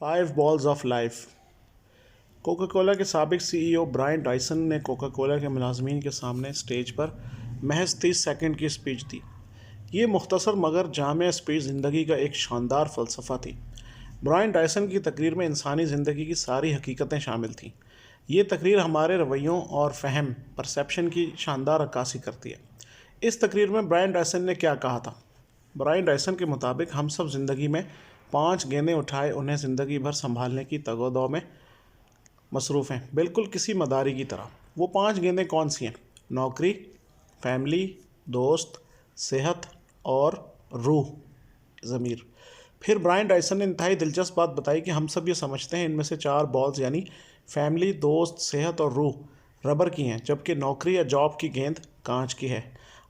5 balls of life. Coca Cola के साबिक CEO Brian Dyson ने कोका कोला के मुलाजमीन के सामने स्टेज पर महज 30 सेकंड की स्पीच दी। ये मुख्तसर मगर जामिया स्पीच ज़िंदगी का एक शानदार फ़लसफ़ा थी। ब्रायन डायसन की तकरीर में इंसानी ज़िंदगी की सारी हकीकतें शामिल थीं। ये तकरीर हमारे रवैयों और फ़हम परसेप्शन की शानदार अक्कासी करती है। इस तकरीर में ब्रायन डायसन ने क्या कहा था? ब्रायन डायसन के मुताबिक हम सब ज़िंदगी में 5 गेंदें उठाए उन्हें ज़िंदगी भर संभालने की तगोदौ में मसरूफ़ हैं, बिल्कुल किसी मदारी की तरह। वो 5 गेंदें कौन सी हैं? नौकरी, फैमिली, दोस्त, सेहत और रूह, ज़मीर। फिर ब्रायन डायसन ने इंतहाई दिलचस्प बात बताई कि हम सब ये समझते हैं इनमें से 4 बॉल्स यानी फैमिली, दोस्त, सेहत और रूह रबर की हैं, जबकि नौकरी या जॉब की गेंद कांच की है।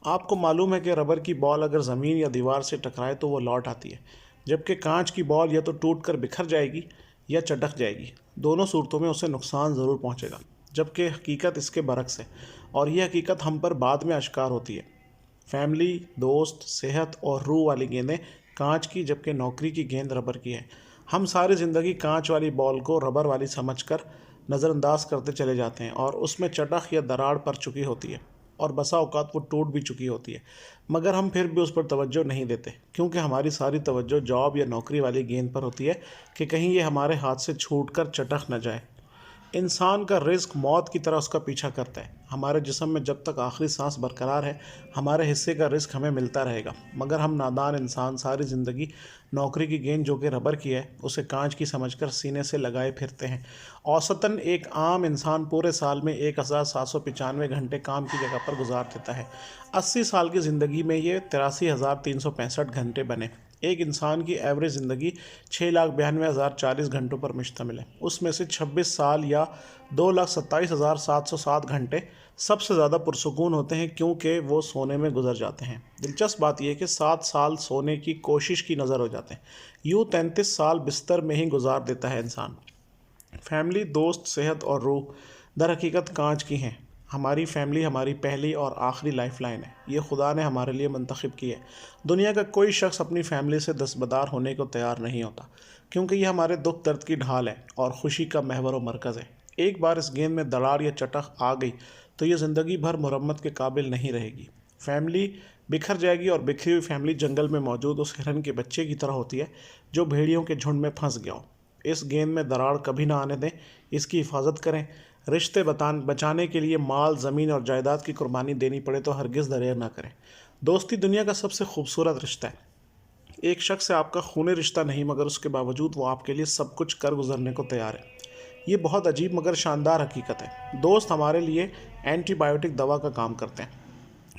आपको मालूम है कि रबर की बॉल अगर ज़मीन या दीवार से टकराए तो वो लौट आती है, जबकि कांच की बॉल या तो टूट कर बिखर जाएगी या चटक जाएगी। दोनों सूरतों में उसे नुकसान ज़रूर पहुंचेगा, जबकि हकीकत इसके बरक्स है और यह हकीकत हम पर बाद में आश्कार होती है। फैमिली, दोस्त, सेहत और रूह वाली गेंदें कांच की, जबकि नौकरी की गेंद रबर की है। हम सारी ज़िंदगी कांच वाली बॉल को रबर वाली समझकर नज़रअंदाज करते चले जाते हैं और उसमें चटक या दरार पड़ चुकी होती है और बसा औकात वो टूट भी चुकी होती है, मगर हम फिर भी उस पर तवज्जो नहीं देते, क्योंकि हमारी सारी तवज्जो जॉब या नौकरी वाली गेंद पर होती है कि कहीं ये हमारे हाथ से छूट कर चटक न जाए। इंसान का रिस्क मौत की तरह उसका पीछा करता है। हमारे जिस्म में जब तक आखिरी सांस बरकरार है, हमारे हिस्से का रिस्क हमें मिलता रहेगा, मगर हम नादान इंसान सारी ज़िंदगी नौकरी की गेंद जो कि रबर की है उसे कांच की समझकर सीने से लगाए फिरते हैं। औसतन एक आम इंसान पूरे साल में 1795 घंटे काम की जगह पर गुजार देता है। 80 साल की ज़िंदगी में ये 83,365 घंटे बने। एक इंसान की एवरेज ज़िंदगी 6,92,040 घंटों पर मुश्तमिल है। उसमें से 26 साल या 2,27,707 घंटे सबसे ज़्यादा पुरसुकून होते हैं, क्योंकि वो सोने में गुजर जाते हैं। दिलचस्प बात यह है कि 7 साल सोने की कोशिश की नज़र हो जाते हैं। यूँ 33 साल बिस्तर में ही गुजार देता है इंसान। फैमिली, दोस्त, सेहत और रूह दर हकीकत कांच की हैं। हमारी फैमिली हमारी पहली और आखिरी लाइफलाइन है। ये खुदा ने हमारे लिए मुंतखब की है। दुनिया का कोई शख्स अपनी फैमिली से दस्तबरदार होने को तैयार नहीं होता, क्योंकि ये हमारे दुख दर्द की ढाल है और ख़ुशी का महवर व मरकज़ है। एक बार इस गेंद में दरार या चटक आ गई तो ये ज़िंदगी भर मुरम्मत के काबिल नहीं रहेगी। फैमिली बिखर जाएगी और बिखरी हुई फैमिली जंगल में मौजूद उस हिरन के बच्चे की तरह होती है जो भेड़ियों के झुंड में फंस गया हो। इस गेंद में दरार कभी ना आने दें, इसकी हिफाजत करें। रिश्ते बचाने के लिए माल, ज़मीन और जायदाद की कुर्बानी देनी पड़े तो हरगिज़ दरेर ना करें। दोस्ती दुनिया का सबसे खूबसूरत रिश्ता है। एक शख्स से आपका खूनी रिश्ता नहीं, मगर उसके बावजूद वो आपके लिए सब कुछ कर गुजरने को तैयार है। ये बहुत अजीब मगर शानदार हकीकत है। दोस्त हमारे लिए एंटीबायोटिक दवा का काम करते हैं।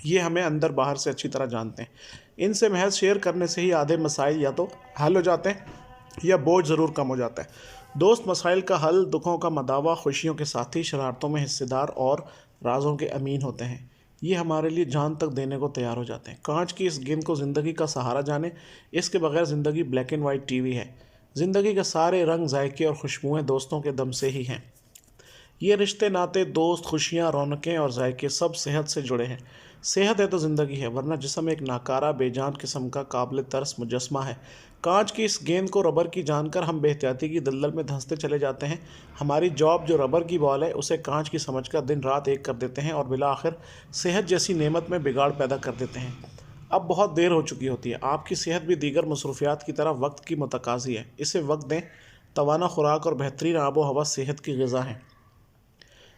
ये हमें अंदर बाहर से अच्छी तरह जानते हैं। इनसे महज शेयर करने से ही आधे मसाइल या तो हल हो जाते हैं या बोझ ज़रूर कम हो जाता है। दोस्त मसाइल का हल, दुखों का मदावा, खुशियों के साथी, शरारतों में हिस्सेदार और राज़ों के अमीन होते हैं। ये हमारे लिए जान तक देने को तैयार हो जाते हैं। कांच की इस गेंद को ज़िंदगी का सहारा जाने, इसके बगैर ज़िंदगी ब्लैक एंड वाइट टीवी है। ज़िंदगी के सारे रंग, जायके और खुशबुएँ दोस्तों के दम से ही हैं। ये रिश्ते, नाते, दोस्त, खुशियाँ, रौनकें और जायके सब सेहत से जुड़े हैं। सेहत है तो ज़िंदगी है, वरना जिस्म एक नाकारा बेजान किस्म का काबिल तरस मुजस्मा है। कांच की इस गेंद को रबर की जानकर हम बेहतियाती की दलदल में धंसते चले जाते हैं। हमारी जॉब जो रबर की बॉल है उसे कांच की समझकर दिन रात एक कर देते हैं और बिला आखिर सेहत जैसी नेमत में बिगाड़ पैदा कर देते हैं। अब बहुत देर हो चुकी होती है। आपकी सेहत भी दीगर मसरूफियात की तरह वक्त की मुतकाज़ी है। इसे वक्त दें। तवाना खुराक और बेहतरीन आबो हवा सेहत की ग़िज़ा है।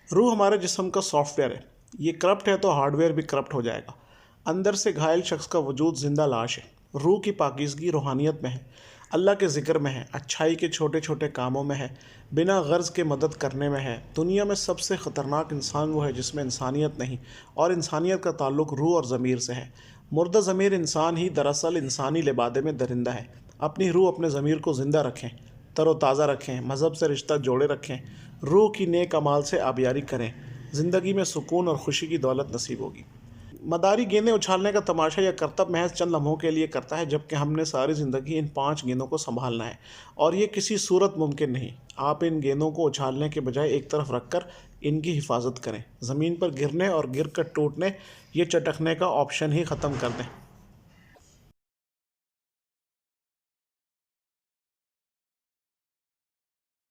रूह हमारे जिस्म का सॉफ्टवेयर है। ये करप्ट है तो हार्डवेयर भी करप्ट हो जाएगा। अंदर से घायल शख्स का वजूद जिंदा लाश है। रूह की पाकीज़गी रूहानियत में है, अल्लाह के ज़िक्र में है, अच्छाई के छोटे छोटे कामों में है, बिना गर्ज़ के मदद करने में है। दुनिया में सबसे ख़तरनाक इंसान वो है जिसमें इंसानियत नहीं, और इंसानियत का ताल्लुक़ रूह और ज़मीर से है। मुर्दा ज़मीर इंसान ही दरअसल इंसानी लिबादे में दरिंदा है। अपनी रूह, अपने ज़मीर को ज़िंदा रखें, तरोताज़ा रखें, मज़हब से रिश्ता जोड़े रखें, रूह की नेक अमाल से आबियारी करें। ज़िंदगी में सुकून और खुशी की दौलत नसीब होगी। मदारी गेंदें उछालने का तमाशा या करतब महज चंद लम्हों के लिए करता है, जबकि हमने सारी ज़िंदगी इन 5 गेंदों को संभालना है और ये किसी सूरत मुमकिन नहीं। आप इन गेंदों को उछालने के बजाय एक तरफ रखकर इनकी हिफाजत करें। ज़मीन पर गिरने और गिर कर टूटने, ये चटकने का ऑप्शन ही ख़त्म कर दें।